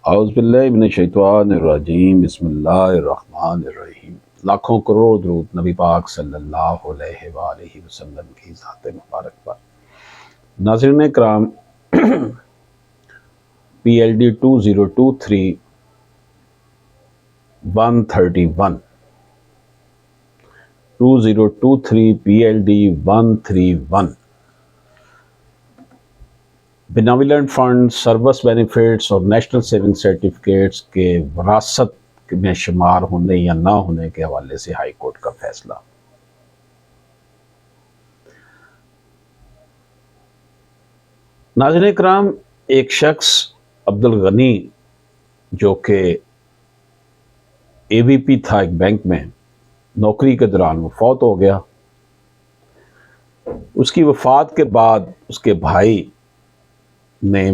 اعوذ باللہ من الشیطان الرجیم بسم اللہ الرحمن الرحیم۔ لاکھوں کروڑ درود نبی پاک صلی اللہ علیہ وآلہ وسلم کی ذات مبارک پر۔ ناظرین کرام، PLD 2023 131 2023 PLD 131 بیناولنٹ fund, service benefits اور نیشنل سیونگ سرٹیفکیٹس کے وراثت میں شمار ہونے یا نہ ہونے کے حوالے سے ہائی کورٹ کا فیصلہ۔ ناظرین کرام، ایک شخص عبدالغنی جو کہ AVP تھا ایک بینک میں، نوکری کے دوران وہ فوت ہو گیا۔ اس کی وفات کے بعد اس کے بھائی نے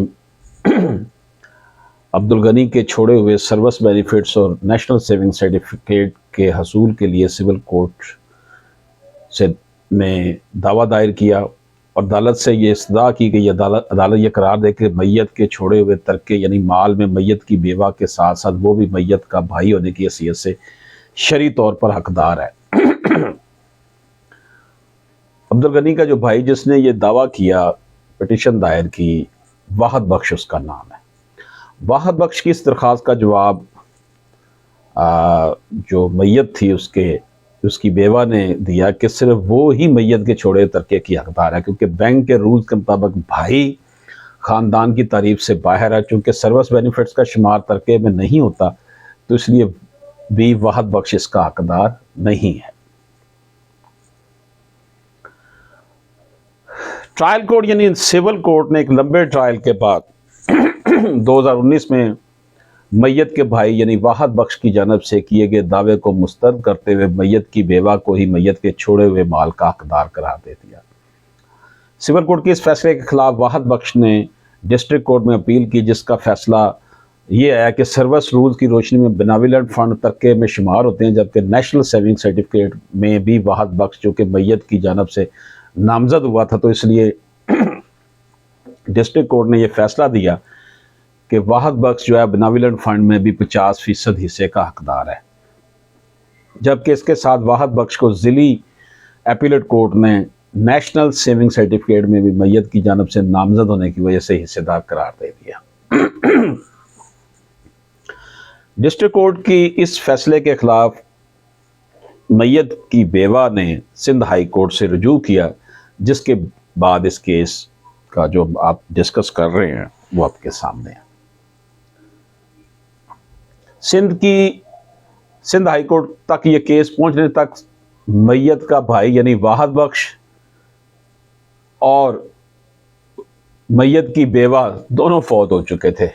عبدالغنی کے چھوڑے ہوئے سروس بینیفٹس اور نیشنل سیونگ سرٹیفکیٹ کے حصول کے لیے سول کورٹ سے میں دعویٰ دائر کیا اور عدالت سے یہ استدعا کی کہ عدالت یہ قرار دے کہ میت کے چھوڑے ہوئے ترکے یعنی مال میں میت کی بیوہ کے ساتھ ساتھ وہ بھی میت کا بھائی ہونے کی حیثیت سے شرعی طور پر حقدار ہے۔ عبدالغنی کا جو بھائی جس نے یہ دعویٰ کیا، پٹیشن دائر کی، واحد بخش اس کا نام ہے۔ واحد بخش کی اس درخواست کا جواب جو میت تھی اس کی بیوہ نے دیا کہ صرف وہ ہی میت کے چھوڑے ترکے کی حقدار ہے، کیونکہ بینک کے رولز کے مطابق بھائی خاندان کی تعریف سے باہر ہے۔ چونکہ سروس بینیفٹس کا شمار ترکے میں نہیں ہوتا تو اس لیے بھی واحد بخش اس کا حقدار نہیں ہے۔ ٹرائل کورٹ یعنی سول کورٹ نے ایک لمبے ٹرائل کے بعد 2019 میں میت کے بھائی یعنی واحد بخش کی جانب سے کیے گئے دعوے کو مسترد کرتے ہوئے میت کی بیوہ کو ہی میت کے چھوڑے ہوئے مال کا حقدار قرار دے دیا۔ سول کورٹ کے اس فیصلے کے خلاف واحد بخش نے ڈسٹرکٹ کورٹ میں اپیل کی، جس کا فیصلہ یہ ہے کہ سروس رولز کی روشنی میں بیناولنٹ فنڈ ترکے میں شمار ہوتے ہیں، جبکہ نیشنل سیونگ سرٹیفکیٹ میں بھی واحد بخش جو کہ میت کی جانب سے نامزد ہوا تھا، تو اس لیے ڈسٹرکٹ کورٹ نے یہ فیصلہ دیا کہ واحد بخش جو ہے بیناولنٹ فنڈ میں بھی 50% حصے کا حقدار ہے، جبکہ اس کے ساتھ واحد بخش کو ضلعی اپیلیٹ کورٹ نے نیشنل سیونگ سرٹیفکیٹ میں بھی میت کی جانب سے نامزد ہونے کی وجہ سے حصے دار قرار دے دیا۔ ڈسٹرکٹ کورٹ کی اس فیصلے کے خلاف میت کی بیوہ نے سندھ ہائی کورٹ سے رجوع کیا، جس کے بعد اس کیس کا جو آپ ڈسکس کر رہے ہیں وہ آپ کے سامنے ہے۔ سندھ ہائی کورٹ تک یہ کیس پہنچنے تک میت کا بھائی یعنی واحد بخش اور میت کی بیوہ دونوں فوت ہو چکے تھے،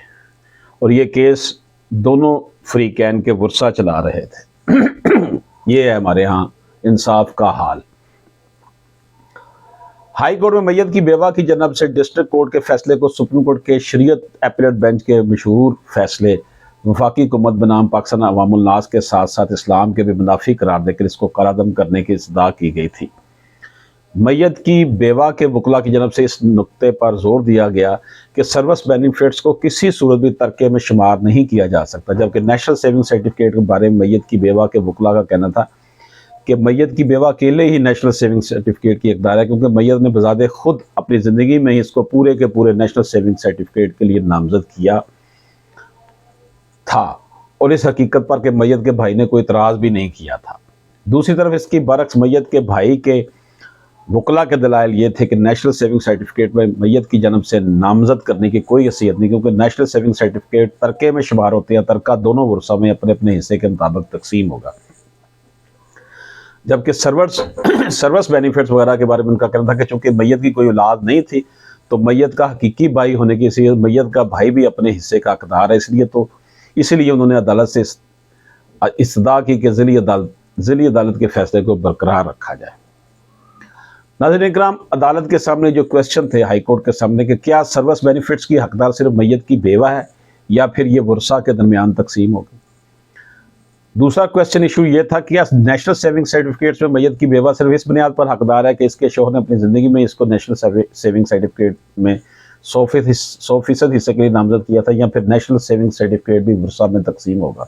اور یہ کیس دونوں فریقین کے ورثہ چلا رہے تھے۔ یہ ہے ہمارے ہاں انصاف کا حال۔ ہائی کورٹ میں میت کی بیوہ کی جانب سے ڈسٹرکٹ کورٹ کے فیصلے کو سپریم کورٹ کے شریعت اپیلیٹ بینچ کے مشہور فیصلے وفاقی حکومت بنام پاکستان عوام الناس کے ساتھ ساتھ اسلام کے بھی منافی قرار دے کر اس کو کالعدم کرنے کی استدعا کی گئی تھی۔ میت کی بیوہ کے وکلاء کی جانب سے اس نقطے پر زور دیا گیا کہ سروس بینیفٹس کو کسی صورت بھی ترکے میں شمار نہیں کیا جا سکتا، جبکہ نیشنل سیونگ سرٹیفکیٹ کے بارے میں میت کی بیوہ کے وکلاء کا کہنا تھا کہ میت کی بیوہ اکیلے ہی نیشنل سیونگ سرٹیفکیٹ کی حقدار ہے، کیونکہ میت نے بذات خود اپنی زندگی میں ہی اس کو پورے کے پورے نیشنل سیونگ سرٹیفکیٹ کے لیے نامزد کیا تھا، اور اس حقیقت پر کہ میت کے بھائی نے کوئی اعتراض بھی نہیں کیا تھا۔ دوسری طرف اس کی برعکس میت کے بھائی کے وکلاء کے دلائل یہ تھے کہ نیشنل سیونگ سرٹیفکیٹ میں میت کی جانب سے نامزد کرنے کی کوئی حیثیت نہیں، کیونکہ نیشنل سیونگ سرٹیفکیٹ ترکے میں شمار ہوتے ہیں، ترکہ دونوں ورثہ میں اپنے اپنے حصے کے مطابق تقسیم ہوگا، جبکہ سروس بینیفٹس وغیرہ کے بارے میں ان کا کہنا تھا کہ چونکہ میت کی کوئی اولاد نہیں تھی تو میت کا حقیقی بھائی ہونے کی حیثیت میت کا بھائی بھی اپنے حصے کا حقدار ہے، اس لیے انہوں نے عدالت سے استدعا کی کہ ضلعی عدالت کے فیصلے کو برقرار رکھا جائے۔ ناظرین کرام، عدالت کے سامنے جو کویسچن تھے ہائی کورٹ کے سامنے کہ کیا سروس بینیفٹس کی حقدار صرف میت کی بیوہ ہے یا پھر یہ ورثہ کے درمیان تقسیم ہوگی۔ دوسرا کویسچن ایشو یہ تھا کہ نیشنل سیونگ سرٹیفکیٹس میں میت کی بیوہ صرف اس بنیاد پر حقدار ہے کہ اس کے شوہر نے اپنی زندگی میں اس کو نیشنل سیونگ سرٹیفکیٹ میں 100% حصے کے لیے نامزد کیا تھا، یا پھر نیشنل سیونگ سرٹیفکیٹ بھی ورثہ میں تقسیم ہوگا؟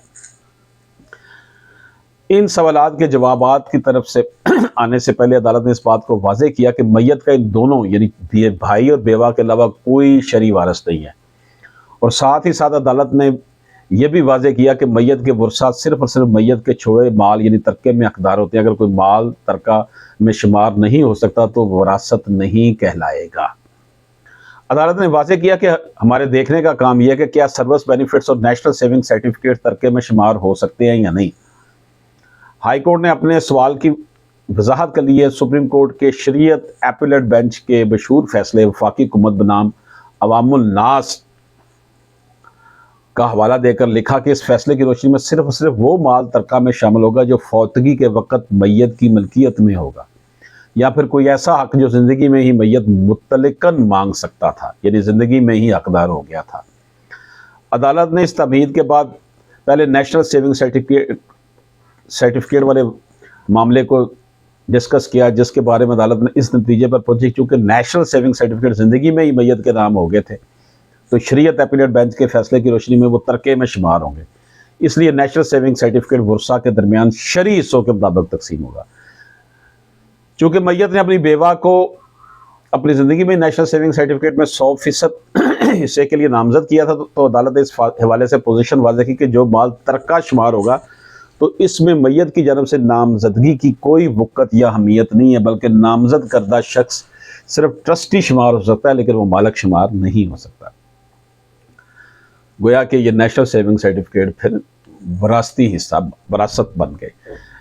ان سوالات کے جوابات کی طرف سے آنے سے پہلے عدالت نے اس بات کو واضح کیا کہ میت کا ان دونوں یعنی بھائی اور بیوہ کے علاوہ کوئی شرعی وارث نہیں ہے، اور ساتھ ہی ساتھ عدالت نے یہ بھی واضح کیا کہ میت کے ورثہ صرف اور صرف میت کے چھوڑے مال یعنی ترکے میں حقدار ہوتے ہیں۔ اگر کوئی مال ترکہ میں شمار نہیں ہو سکتا تو وراثت نہیں کہلائے گا۔ عدالت نے واضح کیا کہ ہمارے دیکھنے کا کام یہ ہے کہ کیا سروس بینیفٹس اور نیشنل سیونگ سرٹیفکیٹ ترکے میں شمار ہو سکتے ہیں یا نہیں۔ ہائی کورٹ نے اپنے سوال کی وضاحت کے لیے سپریم کورٹ کے شریعت ایپیلیٹ بینچ کے مشہور فیصلے وفاقی حکومت بنام عوام الناس کا حوالہ دے کر لکھا کہ اس فیصلے کی روشنی میں صرف اور صرف وہ مال ترکہ میں شامل ہوگا جو فوتگی کے وقت میت کی ملکیت میں ہوگا، یا پھر کوئی ایسا حق جو زندگی میں ہی میت مطلقاً مانگ سکتا تھا، یعنی زندگی میں ہی حقدار ہو گیا تھا۔ عدالت نے اس تمہید کے بعد پہلے نیشنل سیونگ سرٹیفکیٹ والے معاملے کو ڈسکس کیا، جس کے بارے میں عدالت نے اس نتیجے پر پہنچی چونکہ نیشنل سیونگ سرٹیفکیٹ زندگی میں ہی میت کے نام ہو گئے تھے تو شریعت ایپیلیٹ بینچ کے فیصلے کی روشنی میں وہ ترکے میں شمار ہوں گے، اس لیے نیشنل سیونگ سرٹیفکیٹ ورثہ کے درمیان شرعی حصوں کے مطابق تقسیم ہوگا۔ چونکہ میت نے اپنی بیوہ کو اپنی زندگی میں نیشنل سیونگ سرٹیفکیٹ میں 100% حصے کے لیے نامزد کیا تھا تو عدالت نے اس حوالے سے پوزیشن واضح کی کہ جو مال ترکہ شمار ہوگا تو اس میں میت کی جانب سے نامزدگی کی کوئی وقت یا اہمیت نہیں ہے، بلکہ نامزد کردہ شخص صرف ٹرسٹی شمار ہو سکتا ہے لیکن وہ مالک شمار نہیں ہو سکتا۔ گویا کہ یہ نیشنل سیونگ سرٹیفکیٹ پھر وراثت بن گئے۔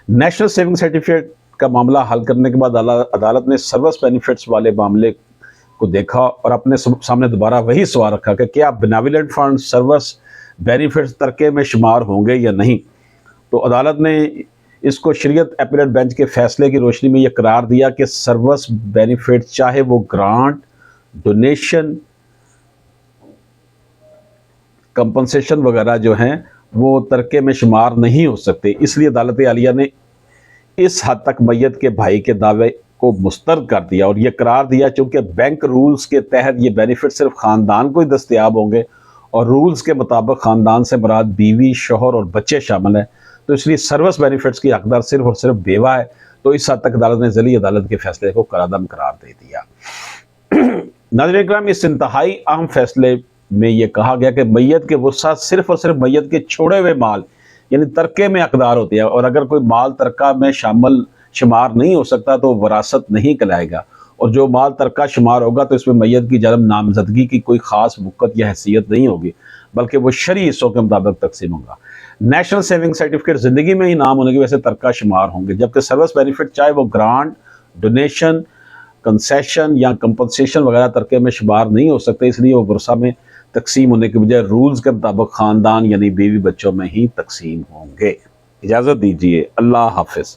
نیشنل سیونگ سرٹیفکیٹ کا معاملہ حل کرنے کے بعد عدالت نے سروس بینیفٹس والے معاملے کو دیکھا اور اپنے سامنے دوبارہ وہی سوال رکھا کہ کیا بینیولنٹ فنڈ سروس بینیفٹس ترکے میں شمار ہوں گے یا نہیں۔ تو عدالت نے اس کو شریعت ایپیلیٹ بینچ کے فیصلے کی روشنی میں یہ قرار دیا کہ سروس بینیفٹ چاہے وہ گرانٹ، ڈونیشن، کمپنسیشن وغیرہ جو ہیں وہ ترکے میں شمار نہیں ہو سکتے، اس لیے عدالت عالیہ نے اس حد تک میت کے بھائی کے دعوے کو مسترد کر دیا اور یہ قرار دیا چونکہ بینک رولز کے تحت یہ بینیفٹ صرف خاندان کو ہی دستیاب ہوں گے اور رولز کے مطابق خاندان سے مراد بیوی، شوہر اور بچے شامل ہیں، تو اس لیے سروس بینیفٹس کی حقدار صرف اور صرف بیوہ ہے۔ تو اس حد تک عدالت نے ذیلی عدالت کے فیصلے کو قرآن قرار دے دیا۔ ناظرین کرام، اس انتہائی اہم فیصلے میں یہ کہا گیا کہ میت کے ورثہ صرف اور صرف میت کے چھوڑے ہوئے مال یعنی ترکے میں حقدار ہوتے ہیں، اور اگر کوئی مال ترکہ میں شمار نہیں ہو سکتا تو وراثت نہیں کہلائے گا، اور جو مال ترکہ شمار ہوگا تو اس میں میت کی جانب نامزدگی کی کوئی خاص وقت یا حیثیت نہیں ہوگی، بلکہ وہ شرعی حصوں کے مطابق تقسیم ہوگا۔ نیشنل سیونگ سرٹیفکیٹ زندگی میں ہی نام ہونے کی وجہ سے ترکہ شمار ہوں گے، جبکہ سروس بینیفٹ چاہے وہ گرانٹ، ڈونیشن، کنسیشن یا کمپنسیشن وغیرہ ترکے میں شمار نہیں ہو سکتے، اس لیے وہ ورثہ میں تقسیم ہونے کے بجائے رولز کے مطابق خاندان یعنی بیوی بچوں میں ہی تقسیم ہوں گے۔ اجازت دیجیے، اللہ حافظ۔